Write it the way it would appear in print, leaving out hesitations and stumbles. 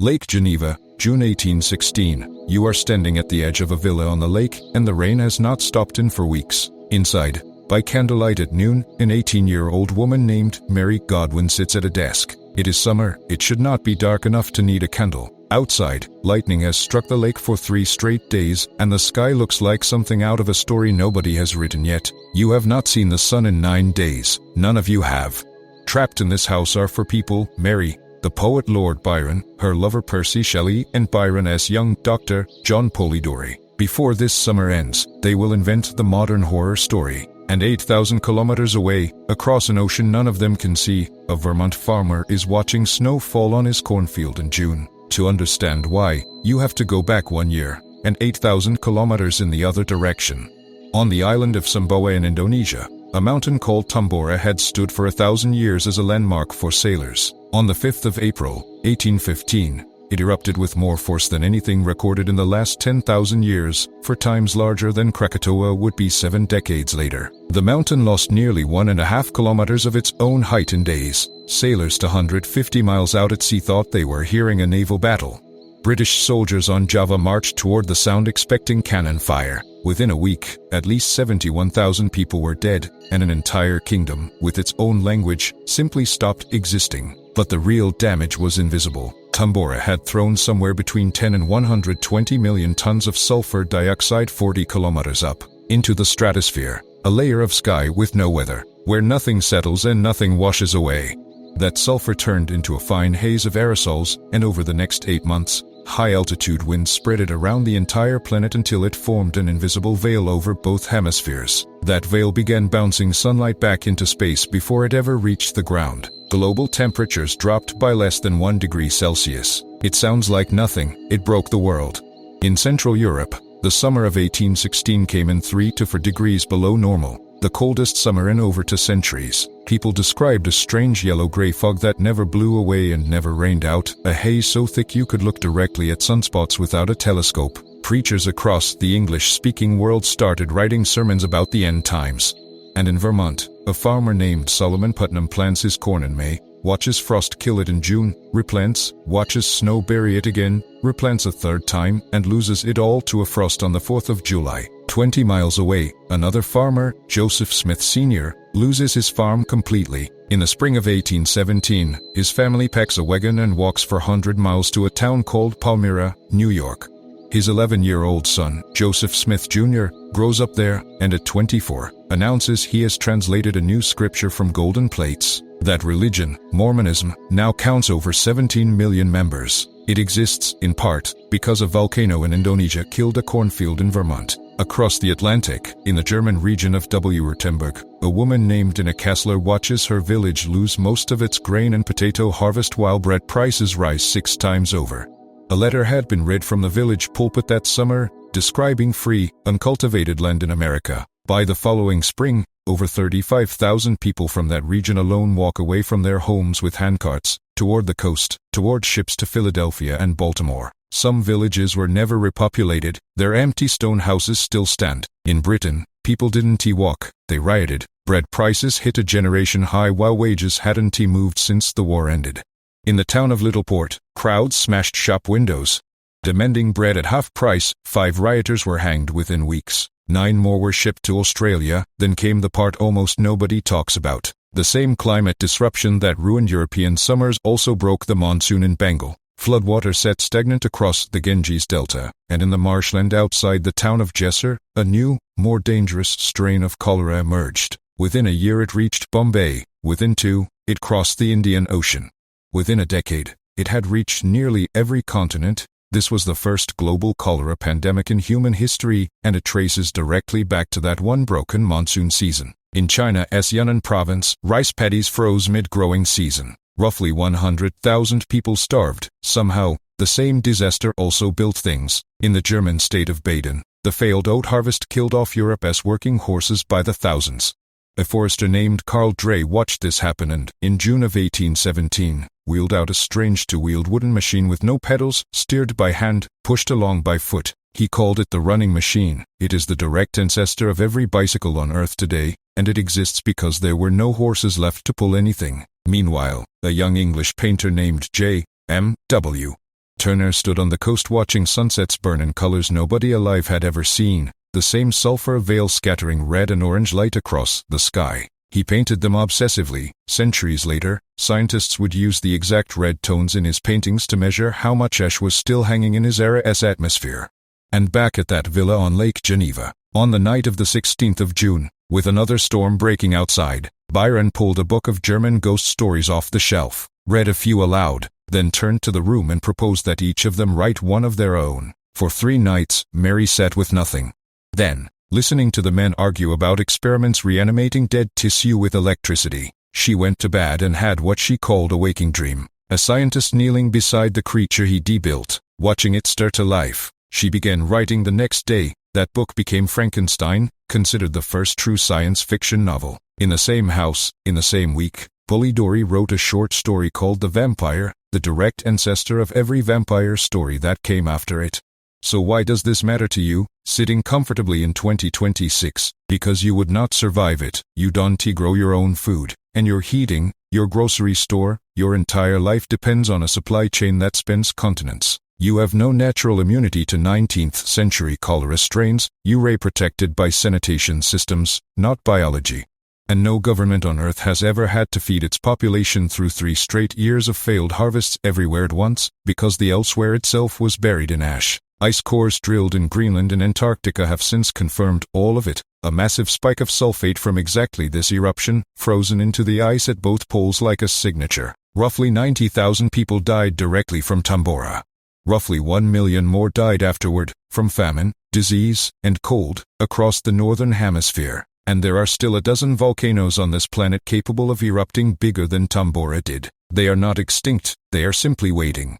Lake Geneva, June 1816. You are standing at the edge of a villa on the lake, and the rain has not stopped in for weeks. Inside, by candlelight at noon, an 18-year-old woman named Mary Godwin sits at a desk. It is summer, it should not be dark enough to need a candle. Outside, lightning has struck the lake for 3 straight days, and the sky looks like something out of a story nobody has written yet. You have not seen the sun in 9 days. None of you have. Trapped in this house are 4 people: Mary, the poet Lord Byron, her lover Percy Shelley, and Byron's young doctor, John Polidori. Before this summer ends, they will invent the modern horror story. And 8,000 kilometers away, across an ocean none of them can see, a Vermont farmer is watching snow fall on his cornfield in June. To understand why, you have to go back 1 year, and 8,000 kilometers in the other direction. On the island of Sumbawa in Indonesia, a mountain called Tambora had stood for 1,000 years as a landmark for sailors. On the 5th of April, 1815, it erupted with more force than anything recorded in the last 10,000 years, 4 times larger than Krakatoa would be 7 decades later. The mountain lost nearly 1.5 kilometers of its own height in days. Sailors 250 miles out at sea thought they were hearing a naval battle. British soldiers on Java marched toward the sound expecting cannon fire. Within a week, at least 71,000 people were dead, and an entire kingdom, with its own language, simply stopped existing. But the real damage was invisible. Tambora had thrown somewhere between 10 and 120 million tons of sulfur dioxide 40 kilometers up into the stratosphere, a layer of sky with no weather, where nothing settles and nothing washes away. That sulfur turned into a fine haze of aerosols, and over the next 8 months, high-altitude winds spread it around the entire planet until it formed an invisible veil over both hemispheres. That veil began bouncing sunlight back into space before it ever reached the ground. Global temperatures dropped by less than 1 degree Celsius. It sounds like nothing, it broke the world. In Central Europe, the summer of 1816 came in 3 to 4 degrees below normal, the coldest summer in over 2 centuries. People described a strange yellow-gray fog that never blew away and never rained out, a haze so thick you could look directly at sunspots without a telescope. Preachers across the English-speaking world started writing sermons about the end times. And in Vermont, a farmer named Solomon Putnam plants his corn in May, watches frost kill it in June, replants, watches snow bury it again, replants a 3rd time, and loses it all to a frost on the 4th of July. 20 miles away, another farmer, Joseph Smith Sr., loses his farm completely. In the spring of 1817, his family packs a wagon and walks for 100 miles to a town called Palmyra, New York. His 11-year-old son, Joseph Smith Jr., grows up there, and at 24, announces he has translated a new scripture from golden plates. That religion, Mormonism, now counts over 17 million members. It exists, in part, because a volcano in Indonesia killed a cornfield in Vermont. Across the Atlantic, in the German region of Württemberg, a woman named Ina Kassler watches her village lose most of its grain and potato harvest while bread prices rise 6 times over. A letter had been read from the village pulpit that summer, describing free, uncultivated land in America. By the following spring, over 35,000 people from that region alone walk away from their homes with handcarts, toward the coast, toward ships to Philadelphia and Baltimore. Some villages were never repopulated, their empty stone houses still stand. In Britain, people didn't walk, they rioted. Bread prices hit a generation high while wages hadn't moved since the war ended. In the town of Littleport, crowds smashed shop windows, demanding bread at half price. 5 rioters were hanged within weeks. 9 more were shipped to Australia. Then came the part almost nobody talks about. The same climate disruption that ruined European summers also broke the monsoon in Bengal. Floodwater sat stagnant across the Ganges Delta, and in the marshland outside the town of Jessore, a new, more dangerous strain of cholera emerged. Within a year it reached Bombay. Within 2, it crossed the Indian Ocean. Within a decade, it had reached nearly every continent. This was the first global cholera pandemic in human history, and it traces directly back to that one broken monsoon season. In China's Yunnan province, rice paddies froze mid-growing season. Roughly 100,000 people starved. Somehow, the same disaster also built things. In the German state of Baden, the failed oat harvest killed off Europe's working horses by the thousands. A forester named Karl Drais watched this happen and, in June of 1817, wheeled out a strange 2-wheeled wooden machine with no pedals, steered by hand, pushed along by foot. He called it the running machine. It is the direct ancestor of every bicycle on Earth today, and it exists because there were no horses left to pull anything. Meanwhile, a young English painter named J.M.W. Turner stood on the coast watching sunsets burn in colors nobody alive had ever seen, the same sulfur veil scattering red and orange light across the sky. He painted them obsessively. Centuries later, scientists would use the exact red tones in his paintings to measure how much ash was still hanging in his era's atmosphere. And back at that villa on Lake Geneva, on the night of the 16th of June, with another storm breaking outside, Byron pulled a book of German ghost stories off the shelf, read a few aloud, then turned to the room and proposed that each of them write one of their own. For 3 nights, Mary sat with nothing. Then, listening to the men argue about experiments reanimating dead tissue with electricity, she went to bed and had what she called a waking dream. A scientist kneeling beside the creature he debuilt, watching it stir to life. She began writing the next day. That book became Frankenstein, considered the first true science fiction novel. In the same house, in the same week, Polidori wrote a short story called The Vampire, the direct ancestor of every vampire story that came after it. So why does this matter to you, sitting comfortably in 2026? Because you would not survive it. You don't grow your own food, and your heating, your grocery store, your entire life depends on a supply chain that spans continents. You have no natural immunity to 19th century cholera strains, you are protected by sanitation systems, not biology. And no government on earth has ever had to feed its population through 3 straight years of failed harvests everywhere at once, because the elsewhere itself was buried in ash. Ice cores drilled in Greenland and Antarctica have since confirmed all of it. A massive spike of sulfate from exactly this eruption, frozen into the ice at both poles like a signature. Roughly 90,000 people died directly from Tambora. Roughly 1 million more died afterward, from famine, disease, and cold, across the northern hemisphere. And there are still a dozen volcanoes on this planet capable of erupting bigger than Tambora did. They are not extinct, they are simply waiting.